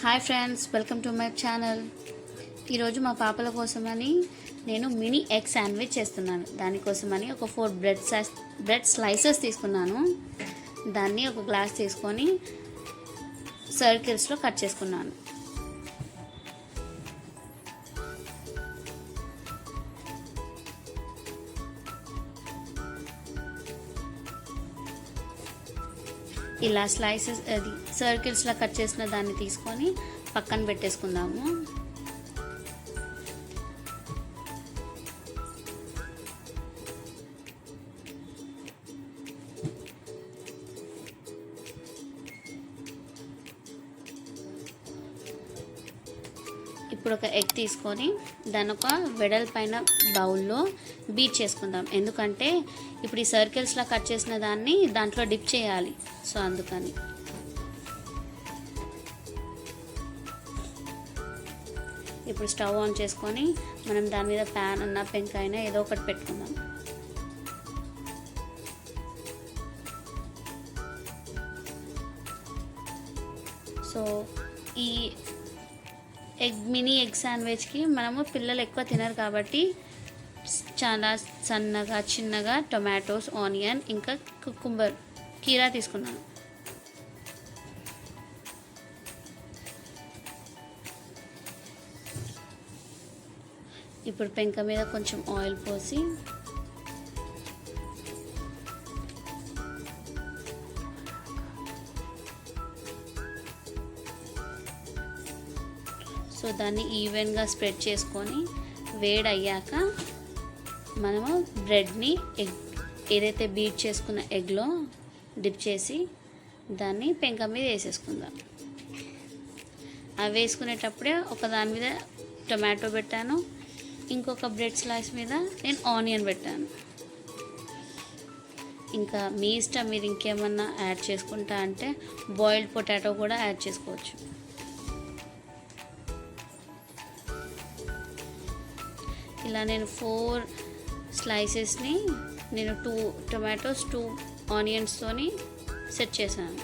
Hi friends, welcome to my channel. ఈరోజు మా పాపల కోసమని నేను మినీ ఎగ్ శాండ్విచ్ చేస్తున్నాను. దానికోసమని ఒక 4 బ్రెడ్ స్లైసెస్ తీసుకున్నాను. దాన్ని ఒక గ్లాస్ తీసుకొని సర్కిల్స్లో కట్ చేసుకున్నాను. ఇలా స్లైసెస్ సర్కిల్స్లో కట్ చేసిన దాన్ని తీసుకొని పక్కన పెట్టేసుకుందాము. ఇప్పుడు ఒక ఎగ్ తీసుకొని దాని ఒక వెడల్పైన బౌల్లో బీట్ చేసుకుందాం. ఎందుకంటే ఇప్పుడు ఈ సర్కిల్స్లా కట్ చేసిన దాన్ని దాంట్లో డిప్ చేయాలి. సో అందుకని ఇప్పుడు స్టవ్ ఆన్ చేసుకొని మనం దాని మీద ప్యాన్ అన్న పెంక అయినా ఏదో ఒకటి పెట్టుకుందాం. సో ఈ మినీ ఎగ్ శాండ్విచ్కి మనము పిల్లలు ఎక్కువ తినరు కాబట్టి చాలా సన్నగా చిన్నగా టొమాటోస్, ఆనియన్, ఇంకా కుకుంబర్, కీరా తీసుకున్నాను. ఇప్పుడు పెంక మీద కొంచెం ఆయిల్ పోసి సో దాన్ని ఈవెన్గా స్ప్రెడ్ చేసుకొని వేడి అయ్యాక మనము బ్రెడ్ని ఏదైతే బీట్ చేసుకున్న ఎగ్లో డిప్ చేసి దాన్ని పెంక మీద వేసేసుకుందాం. అవి వేసుకునేటప్పుడే ఒక దాని మీద టొమాటో పెట్టాను, ఇంకొక బ్రెడ్ స్లైస్ మీద నేను ఆనియన్ పెట్టాను. ఇంకా మీ ఇష్టం, మీరు ఇంకేమన్నా యాడ్ చేసుకుంటా అంటే బాయిల్డ్ పొటాటో కూడా యాడ్ చేసుకోవచ్చు. ఇలా నేను 4 స్లైసెస్ని నేను 2 టొమాటోస్ 2 ఆనియన్స్తోని సెట్ చేశాను.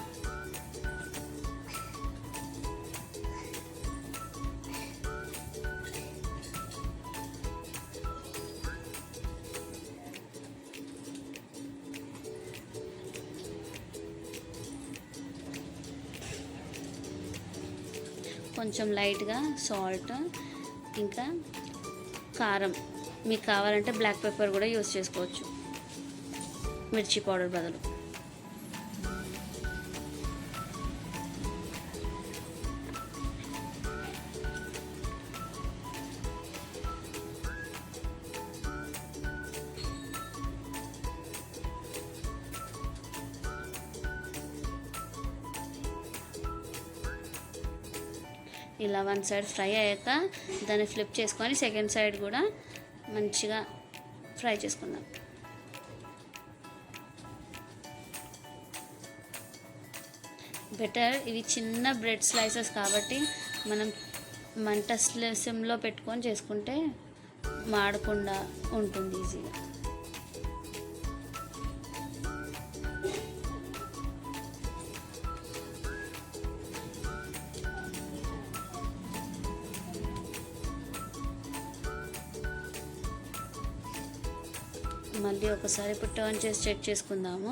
కొంచెం లైట్గా సాల్ట్, ఇంకా కారం, మీకు కావాలంటే బ్లాక్ పెప్పర్ కూడా యూస్ చేసుకోవచ్చు మిర్చి పౌడర్ బదులు. ఇలా 1 సైడ్ ఫ్రై అయ్యాక దాన్ని ఫ్లిప్ చేసుకొని సెకండ్ సైడ్ కూడా మంచిగా ఫ్రై చేసుకుందాం. బెటర్ ఇవి చిన్న బ్రెడ్ స్లైసెస్ కాబట్టి మనం మంట సిమ్లో పెట్టుకొని చేసుకుంటే మాడకుండా ఉంటుంది ఈజీగా. మళ్ళీ ఒకసారి ఇప్పుడు టర్న్ చేసి చెక్ చేసుకుందాము.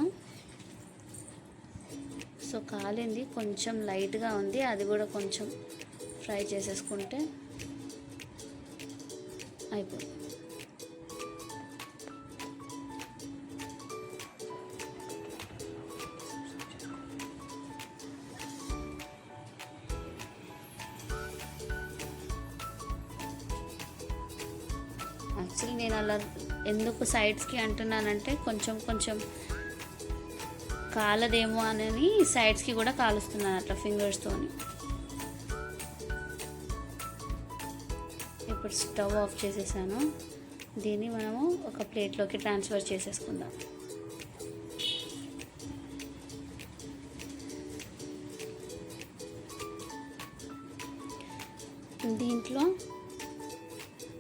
సో కాలింది, కొంచెం లైట్గా ఉంది, అది కూడా కొంచెం ఫ్రై చేసేసుకుంటే అయిపోతుంది. యాక్చువల్లీ నేను అలా ఎందుకు సైడ్స్కి అంటున్నానంటే కొంచెం కాలదేమో అని సైడ్స్కి కూడా కాలుస్తున్నాను అట్లా ఫింగర్స్తోని. ఇప్పుడు స్టవ్ ఆఫ్ చేసేసాను. దీన్ని మనము ఒక ప్లేట్లోకి ట్రాన్స్ఫర్ చేసేసుకుందాం. దీంట్లో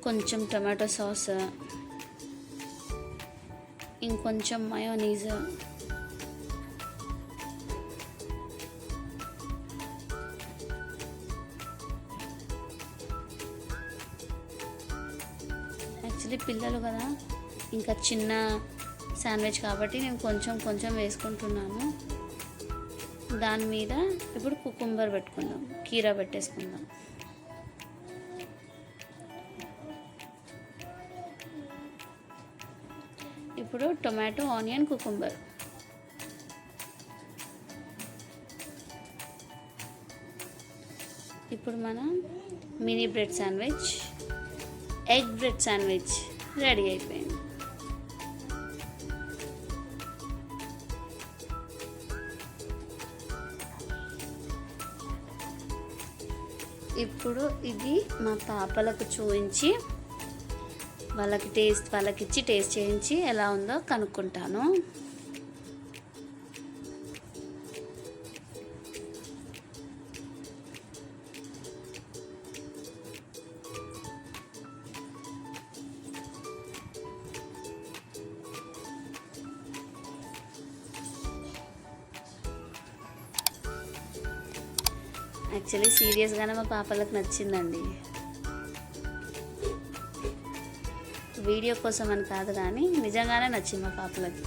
కొంచెం టమాటో సాస్, ఇంకొంచెం మయోనీస్, యాక్చువల్లీ పిల్లలు కదా, ఇంకా చిన్న శాండ్విచ్ కాబట్టి నేను కొంచెం కొంచెం వేసుకుంటున్నాను. దాని మీద ఇప్పుడు కుకుంబర్ పెట్టుకుందాం, కీరా పెట్టేసుకుందాం. ఇప్పుడు టొమాటో, ఆనియన్, కుకుంబర్. ఇప్పుడు మనం mini bread sandwich, egg bread sandwich ready అయిపోయింది. ఇప్పుడు ఇది మా పాపలకు చూపించి వాళ్ళకిచ్చి టేస్ట్ చేయించి ఎలా ఉందో కనుక్కుంటాను. యాక్చువల్లీ సీరియస్గానే మా పాపలకు నచ్చిందండి. వీడియో కోసం అని కాదు కానీ నిజంగానే నచ్చింది మా పాపలకి.